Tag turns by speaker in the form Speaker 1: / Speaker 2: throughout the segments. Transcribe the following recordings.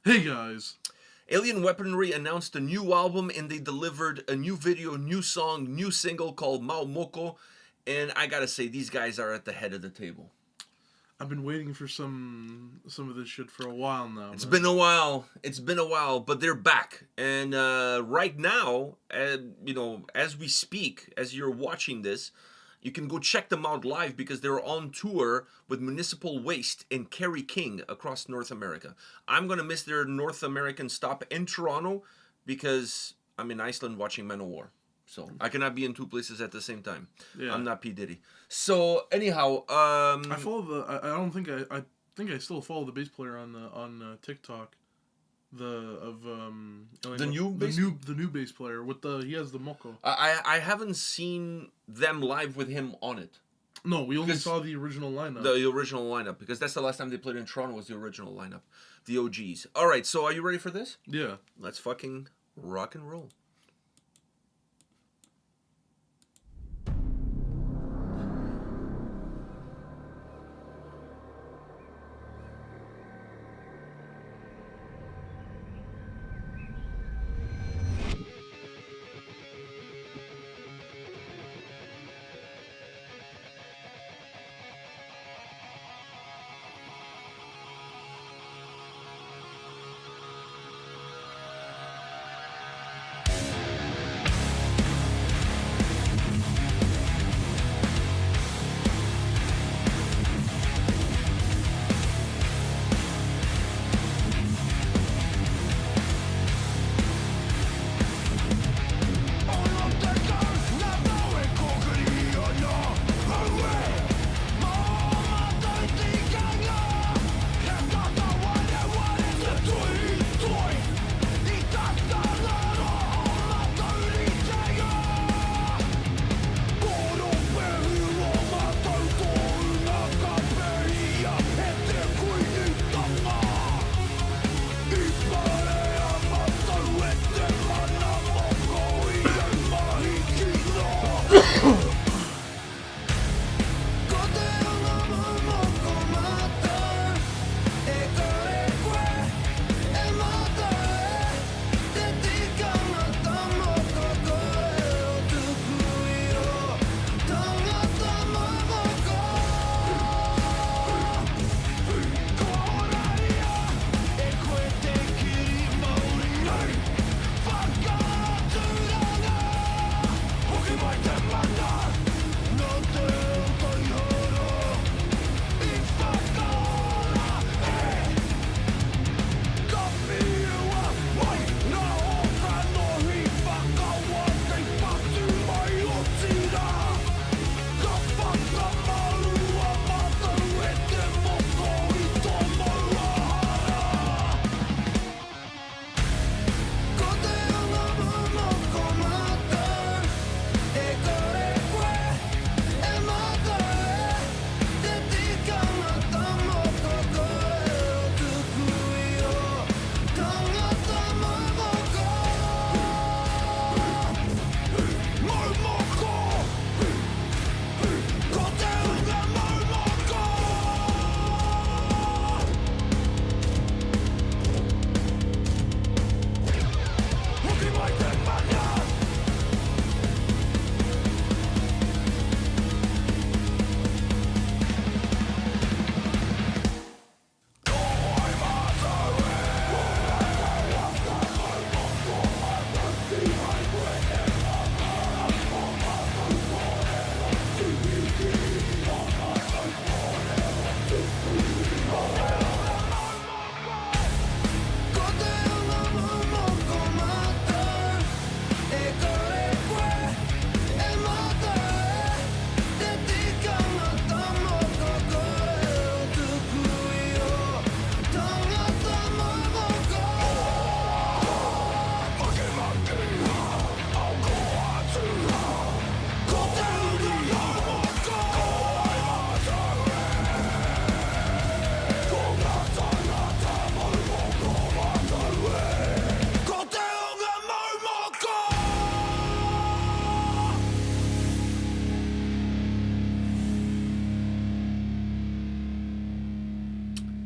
Speaker 1: Hey guys!
Speaker 2: Alien Weaponry announced a new album and they delivered a new video, new song, new single called Mau Moko. And I gotta say, these guys are at the head of the table.
Speaker 1: I've been waiting for some of this shit for a while now.
Speaker 2: It's been a while. It's been a while, but they're back. And right now, as we speak, as you're watching this, you can go check them out live because they're on tour with Municipal Waste and Kerry King across North America. I'm going to miss their North American stop in Toronto because I'm in Iceland watching Men of War. So I cannot be in two places at the same time. Yeah. I'm not P. Diddy. So anyhow,
Speaker 1: I follow the. I don't think I think I still follow the bass player on TikTok. The new bass player with he has the Moko.
Speaker 2: I haven't seen them live with him on it.
Speaker 1: No, we only saw the original lineup.
Speaker 2: The original lineup, because that's the last time they played in Toronto was the original lineup, the OGs. All right, so are you ready for this?
Speaker 1: Yeah.
Speaker 2: Let's fucking rock and roll.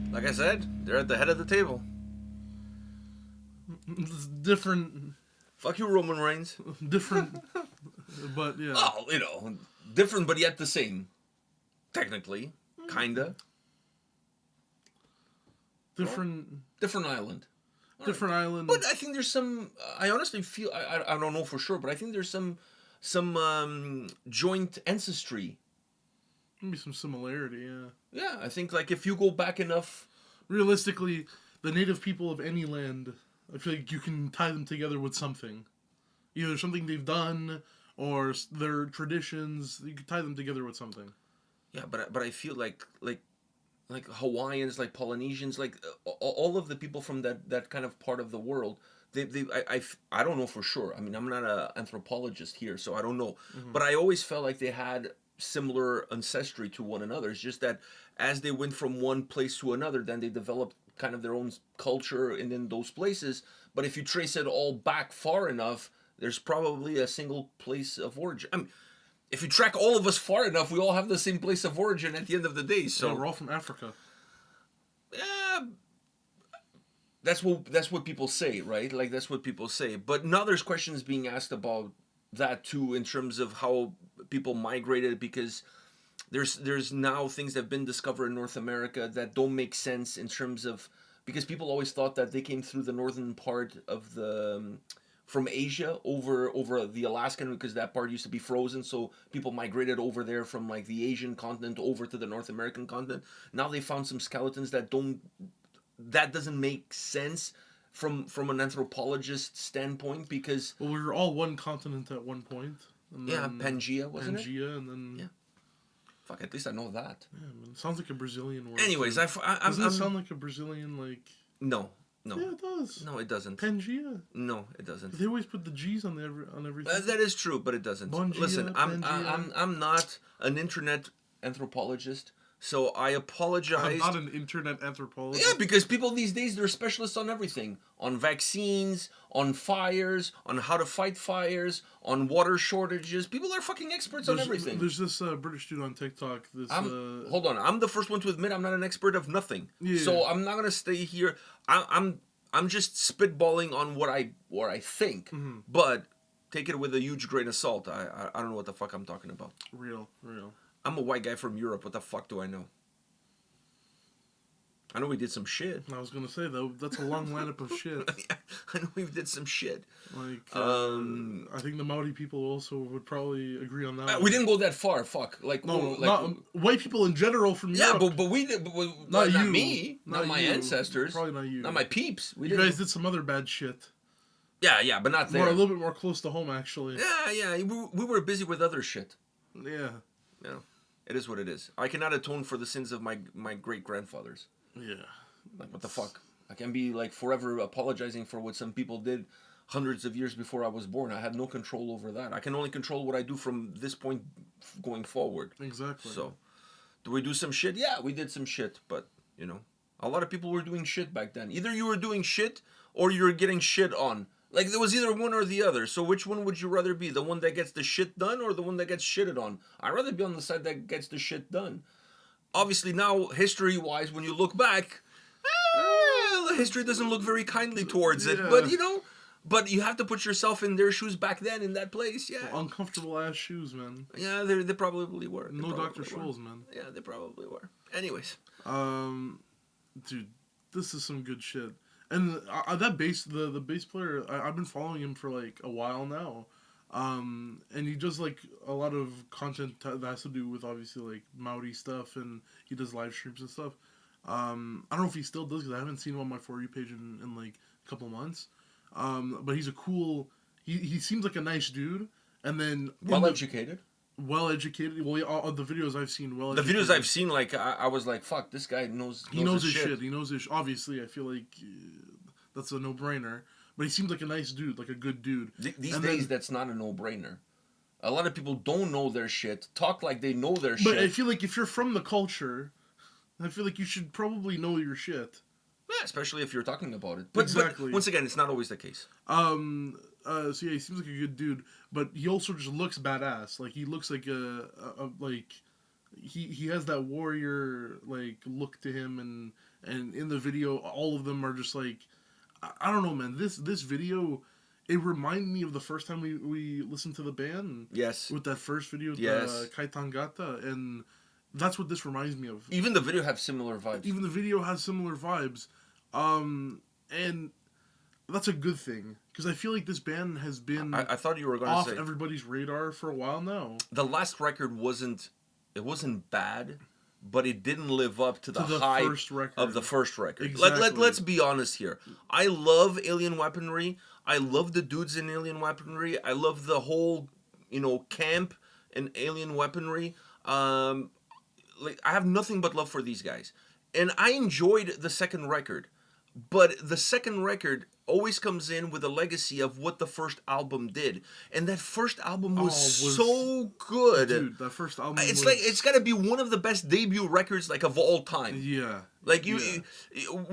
Speaker 2: Like I said, they're at the head of the table.
Speaker 1: It's different.
Speaker 2: Fuck you, Roman Reigns.
Speaker 1: Different, but yeah.
Speaker 2: Oh, different but yet the same. Technically, kinda.
Speaker 1: Different
Speaker 2: island.
Speaker 1: Different island.
Speaker 2: But I think there's some. I honestly feel. I don't know for sure, but I think there's some joint ancestry.
Speaker 1: Maybe some similarity, yeah.
Speaker 2: Yeah, I think like if you go back enough.
Speaker 1: Realistically, the native people of any land, I feel like you can tie them together with something. Either something they've done or their traditions. You can tie them together with something.
Speaker 2: Yeah, but I feel like Hawaiians, like Polynesians, like all of the people from that kind of part of the world, I don't know for sure. I mean, I'm not an anthropologist here, so I don't know. Mm-hmm. But I always felt like they had similar ancestry to one another. It's just that as they went from one place to another, then they developed kind of their own culture in those places. But if you trace it all back far enough, there's probably a single place of origin. I mean, if you track all of us far enough, we all have the same place of origin at the end of the day. So
Speaker 1: we're all from Africa.
Speaker 2: Yeah, that's what people say, right? Like that's what people say. But now there's questions being asked about that too, in terms of how people migrated, because there's now things that have been discovered in North America that don't make sense in terms of, because people always thought that they came through the northern part of the from Asia over the Alaskan, because that part used to be frozen, so people migrated over there from like the Asian continent over to the North American continent. Now they found some skeletons that doesn't make sense from an anthropologist standpoint, because
Speaker 1: we were all one continent at one point.
Speaker 2: And yeah, Pangea, wasn't it?
Speaker 1: Pangea, and then
Speaker 2: yeah. Fuck, at least I know that.
Speaker 1: Yeah, man. It sounds like a Brazilian word.
Speaker 2: Anyways,
Speaker 1: doesn't it sound like a Brazilian like?
Speaker 2: No.
Speaker 1: Yeah, it does.
Speaker 2: No, it doesn't.
Speaker 1: Pangea.
Speaker 2: No, it doesn't.
Speaker 1: They always put the G's on everything.
Speaker 2: That is true, but it doesn't.
Speaker 1: Bongia,
Speaker 2: listen, I'm not an internet anthropologist, so I apologize.
Speaker 1: I'm not an internet anthropologist.
Speaker 2: Yeah, because people these days, they're specialists on everything. On vaccines, on fires, on how to fight fires, on water shortages. People are fucking experts on everything.
Speaker 1: There's this British dude on TikTok.
Speaker 2: Hold on, I'm the first one to admit I'm not an expert of nothing. Yeah. So I'm not gonna stay here. I'm just spitballing on what I think, mm-hmm. But take it with a huge grain of salt. I don't know what the fuck I'm talking about.
Speaker 1: Real.
Speaker 2: I'm a white guy from Europe. What the fuck do I know? I know we did some shit.
Speaker 1: I was gonna say though, that's a long lineup of shit.
Speaker 2: I know we did some shit.
Speaker 1: Like, I think the Maori people also would probably agree on that.
Speaker 2: We didn't go that far. Fuck. Like,
Speaker 1: not white people in general from Europe.
Speaker 2: Yeah, but we did. Not me. Not my ancestors.
Speaker 1: Probably not you.
Speaker 2: Not my peeps.
Speaker 1: You guys did some other bad shit.
Speaker 2: Yeah, but not there.
Speaker 1: A little bit more close to home, actually.
Speaker 2: Yeah. We were busy with other shit.
Speaker 1: Yeah.
Speaker 2: It is what it is. I cannot atone for the sins of my great grandfathers.
Speaker 1: Yeah.
Speaker 2: Like, what the fuck? I can be, like, forever apologizing for what some people did hundreds of years before I was born. I had no control over that. I can only control what I do from this point going forward.
Speaker 1: Exactly.
Speaker 2: So, do we do some shit? Yeah, we did some shit. But, a lot of people were doing shit back then. Either you were doing shit or you were getting shit on. Like, there was either one or the other. So which one would you rather be? The one that gets the shit done or the one that gets shitted on? I'd rather be on the side that gets the shit done. Obviously, now, history-wise, when you look back, the history doesn't look very kindly towards it. But, but you have to put yourself in their shoes back then, in that place, yeah.
Speaker 1: Well, uncomfortable-ass shoes, man.
Speaker 2: Yeah, they probably were.
Speaker 1: No Dr. Scholl's, man.
Speaker 2: Yeah, they probably were. Anyways.
Speaker 1: Dude, this is some good shit. And the bass player, I've been following him for, like, a while now. And he does like a lot of content that has to do with obviously like Maori stuff, and he does live streams and stuff. I don't know if he still does because I haven't seen him on my For You page in like a couple months. But he's a cool. He seems like a nice dude, and then
Speaker 2: well educated.
Speaker 1: Well, all the videos I've seen,
Speaker 2: the videos I've seen, like I was like, fuck, this guy knows.
Speaker 1: He knows his shit. He knows his. Obviously, I feel like that's a no-brainer. But he seems like a nice dude, like a good dude.
Speaker 2: These days, that's not a no-brainer. A lot of people don't know their shit, talk like they know their shit.
Speaker 1: But I feel like if you're from the culture, I feel like you should probably know your shit.
Speaker 2: Yeah, especially if you're talking about it. But,
Speaker 1: exactly.
Speaker 2: But once again, it's not always the case.
Speaker 1: So yeah, he seems like a good dude, but he also just looks badass. Like he looks like he has that warrior like look to him, and in the video, all of them are just like. I don't know, man. This video, it reminded me of the first time we listened to the band.
Speaker 2: Yes.
Speaker 1: With that first video,
Speaker 2: Yes.
Speaker 1: Kai Tāngata, and that's what this reminds me of.
Speaker 2: Even the video have similar vibes.
Speaker 1: Even the video has similar vibes, and that's a good thing because I feel like this band has been
Speaker 2: I thought you were going
Speaker 1: off
Speaker 2: to say
Speaker 1: everybody's radar for a while now.
Speaker 2: the last record wasn't bad, but it didn't live up to the hype
Speaker 1: first record.
Speaker 2: of the first record.
Speaker 1: Exactly.
Speaker 2: Let's be honest here. I love Alien Weaponry. I love the dudes in Alien Weaponry. I love the whole, camp in Alien Weaponry. Like I have nothing but love for these guys, and I enjoyed the second record, but the second record always comes in with a legacy of what the first album did, and that first album was so good.
Speaker 1: Dude, that first album.
Speaker 2: It's got to be one of the best debut records of all time.
Speaker 1: Yeah.
Speaker 2: Like we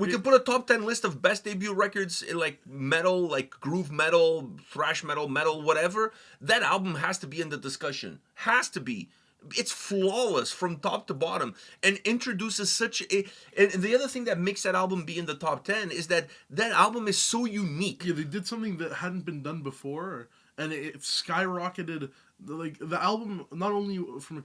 Speaker 2: could put a top 10 list of best debut records in metal, groove metal, thrash metal, whatever. That album has to be in the discussion. Has to be. It's flawless from top to bottom and introduces such a... And the other thing that makes that album be in the top 10 is that album is so unique.
Speaker 1: Yeah, they did something that hadn't been done before, and it skyrocketed. The album, not only from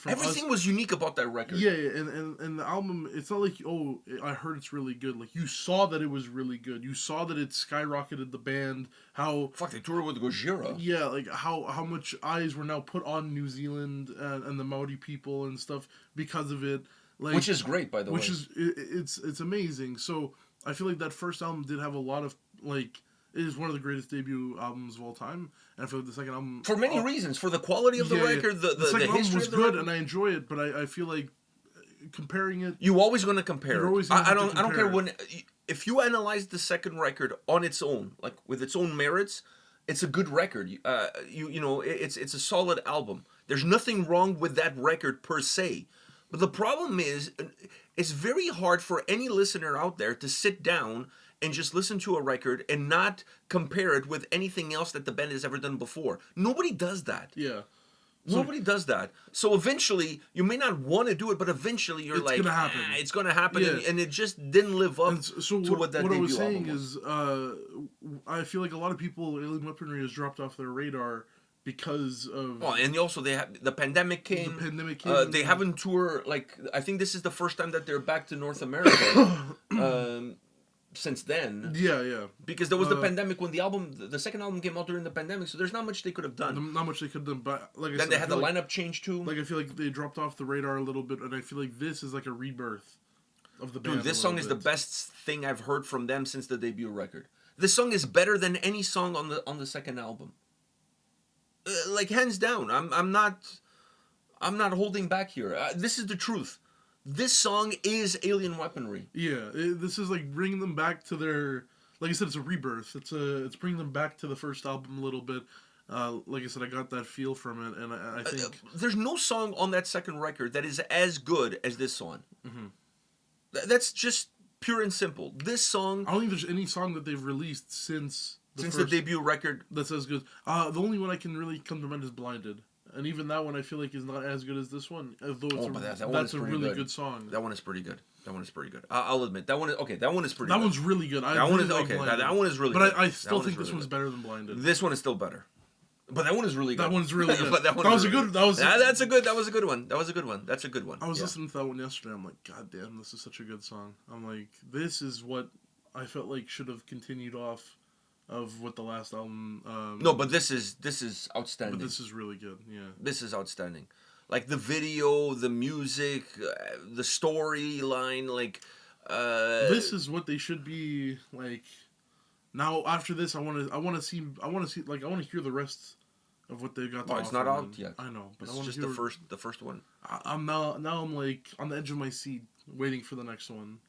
Speaker 2: everything was unique about that record.
Speaker 1: Yeah, and the album, it's not like, oh, I heard it's really good. Like, you saw that it was really good. You saw that it skyrocketed the band. How...
Speaker 2: Fuck, they toured with Gojira.
Speaker 1: Yeah, like, how much eyes were now put on New Zealand and the Maori people and stuff because of it. Like,
Speaker 2: which is great, by the way.
Speaker 1: Which is, it's amazing. So, I feel like that first album did have a lot of, it is one of the greatest debut albums of all time, and I feel like the second album...
Speaker 2: For many reasons. For the quality of the record, the
Speaker 1: second album
Speaker 2: history
Speaker 1: was
Speaker 2: of the
Speaker 1: good,
Speaker 2: record.
Speaker 1: and I enjoy it, but I feel like comparing it...
Speaker 2: You're always going to compare
Speaker 1: You're always
Speaker 2: it.
Speaker 1: gonna
Speaker 2: I
Speaker 1: have
Speaker 2: don't
Speaker 1: to
Speaker 2: I don't care
Speaker 1: compare
Speaker 2: when... If you analyze the second record on its own, with its own merits, it's a good record. It's a solid album. There's nothing wrong with that record per se. But the problem is, it's very hard for any listener out there to sit down and just listen to a record and not compare it with anything else that the band has ever done before. Nobody does that.
Speaker 1: Yeah.
Speaker 2: Nobody does that. So eventually, you may not want to do it, but eventually you're
Speaker 1: It's gonna happen.
Speaker 2: It's going to happen.
Speaker 1: Yeah.
Speaker 2: And it just didn't live up to what that
Speaker 1: what I
Speaker 2: debut
Speaker 1: was saying
Speaker 2: album was.
Speaker 1: is, I feel like a lot of people, Alien Weaponry has dropped off their radar because of...
Speaker 2: Oh, and also the pandemic came.
Speaker 1: The pandemic came.
Speaker 2: They haven't toured, I think this is the first time that they're back to North America. Since then.
Speaker 1: Yeah.
Speaker 2: Because there was the pandemic when the second album came out during the pandemic, so there's not much they could have done.
Speaker 1: Not much they could have done, but like I said...
Speaker 2: Then they had the lineup change too.
Speaker 1: I feel like they dropped off the radar a little bit, and I feel like this is like a rebirth of the band.
Speaker 2: Dude, this song is the best thing I've heard from them since the debut record. This song is better than any song on the second album. Hands down. I'm not holding back here. This is the truth. This song is Alien Weaponry.
Speaker 1: Yeah, this is bringing them back to their... Like I said, it's a rebirth. It's bringing them back to the first album a little bit. Like I said, I got that feel from it, and I think...
Speaker 2: There's no song on that second record that is as good as this song. Mm-hmm. That's just pure and simple. This song...
Speaker 1: I don't think there's any song that they've released since
Speaker 2: the debut record
Speaker 1: that's as good. The only one I can really come to mind is Blinded. And even that one I feel like is not as good as this one. Although that's a really good song.
Speaker 2: That one is pretty good. I'll admit that one is okay. That one is pretty.
Speaker 1: That
Speaker 2: good.
Speaker 1: one's really good.
Speaker 2: That one is okay. That one is really.
Speaker 1: But
Speaker 2: good.
Speaker 1: I still think this one's better than Blinded.
Speaker 2: This one is still better. But that one is really good.
Speaker 1: That one's really good.
Speaker 2: That was a good one. That's a good one.
Speaker 1: I was listening to that one yesterday. I'm like, God damn, this is such a good song. I'm like, this is what I felt like should have continued off of what the last album...
Speaker 2: No, but this is outstanding.
Speaker 1: But this is really good, yeah.
Speaker 2: This is outstanding. The video, the music, the storyline,
Speaker 1: this is what they should be, Now, after this, I want to hear the rest of what they got to offer.
Speaker 2: It's not out yet.
Speaker 1: I know, but
Speaker 2: it's just the first one.
Speaker 1: I'm on the edge of my seat, waiting for the next one.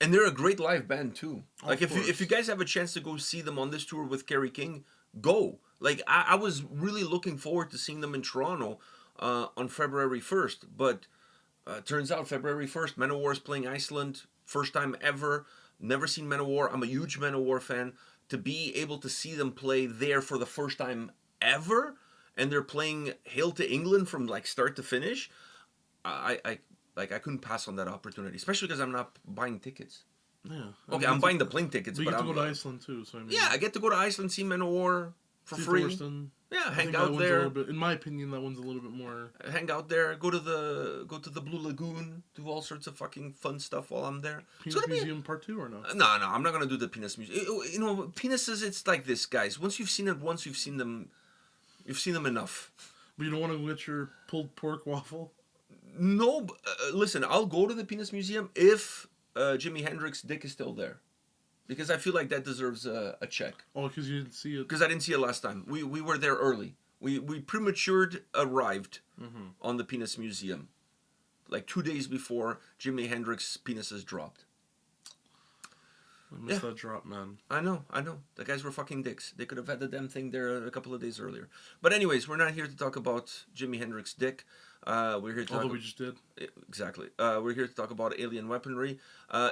Speaker 2: And they're a great live band too.
Speaker 1: If
Speaker 2: you guys have a chance to go see them on this tour with Kerry King, go. I was really looking forward to seeing them in Toronto on February 1st, but turns out February 1st, Manowar is playing Iceland, first time ever. Never seen Manowar. I'm a huge Manowar fan. To be able to see them play there for the first time ever, and they're playing Hail to England from start to finish, I couldn't pass on that opportunity, especially because I'm not buying tickets.
Speaker 1: Yeah.
Speaker 2: Okay, I'm buying the plane tickets,
Speaker 1: But you
Speaker 2: but
Speaker 1: get to
Speaker 2: I'm
Speaker 1: go to Iceland too, so I mean.
Speaker 2: yeah, I get to go to Iceland, see Manowar for
Speaker 1: see
Speaker 2: free.
Speaker 1: Thorsten.
Speaker 2: Yeah,
Speaker 1: I
Speaker 2: hang
Speaker 1: think that
Speaker 2: out
Speaker 1: one's a
Speaker 2: there.
Speaker 1: little bit, in my opinion, that one's a little bit more.
Speaker 2: Hang out there. Go to the Blue Lagoon. Do all sorts of fucking fun stuff while I'm there.
Speaker 1: Penis Museum Part 2 or no?
Speaker 2: No, I'm not gonna do the penis museum. You know, penises. It's like this, guys. Once you've seen it once, you've seen them. You've seen them enough.
Speaker 1: But you don't want to get your pulled pork waffle?
Speaker 2: No, listen. I'll go to the penis museum if Jimi Hendrix's dick is still there, because I feel like that deserves a check.
Speaker 1: Oh, because you didn't see it.
Speaker 2: Because I didn't see it last time. We were there early. We prematured arrived on the penis museum, like 2 days before Jimi Hendrix's penises dropped.
Speaker 1: I missed that drop, man.
Speaker 2: I know. The guys were fucking dicks. They could have had the damn thing there a couple of days earlier. But anyways, we're not here to talk about Jimi Hendrix's dick. We're here to talk.
Speaker 1: Although we just did.
Speaker 2: Exactly. We're here to talk about alien weaponry.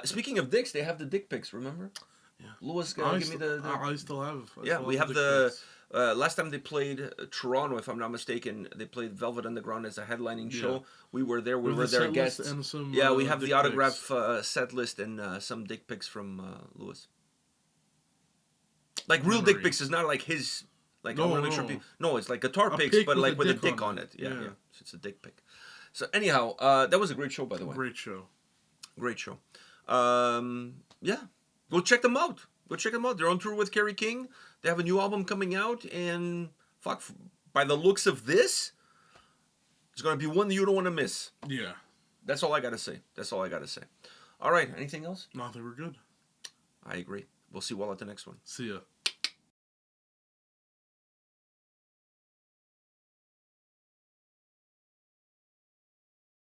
Speaker 2: Speaking of dicks, they have the dick pics. Remember?
Speaker 1: Yeah.
Speaker 2: Louis, give me the.
Speaker 1: I still have.
Speaker 2: We have the. Last time they played Toronto, if I'm not mistaken, they played Velvet Underground as a headlining show. We were there. We were their guests.
Speaker 1: And some,
Speaker 2: we have the autograph set list and some dick pics from Louis. Like real dick pics is not like his. Like I want to make sure. No, it's like guitar pics, but like with a dick on it. Yeah. So it's a dick pic. So anyhow, that was a great show, by the way.
Speaker 1: Great show.
Speaker 2: Yeah, go check them out. They're on tour with Kerry King. They have a new album coming out, and fuck, by the looks of this, it's gonna be one you don't want to miss.
Speaker 1: Yeah.
Speaker 2: That's all I gotta say. All right, anything else?
Speaker 1: No, they were good.
Speaker 2: I agree. We'll see you all at the next one.
Speaker 1: See ya.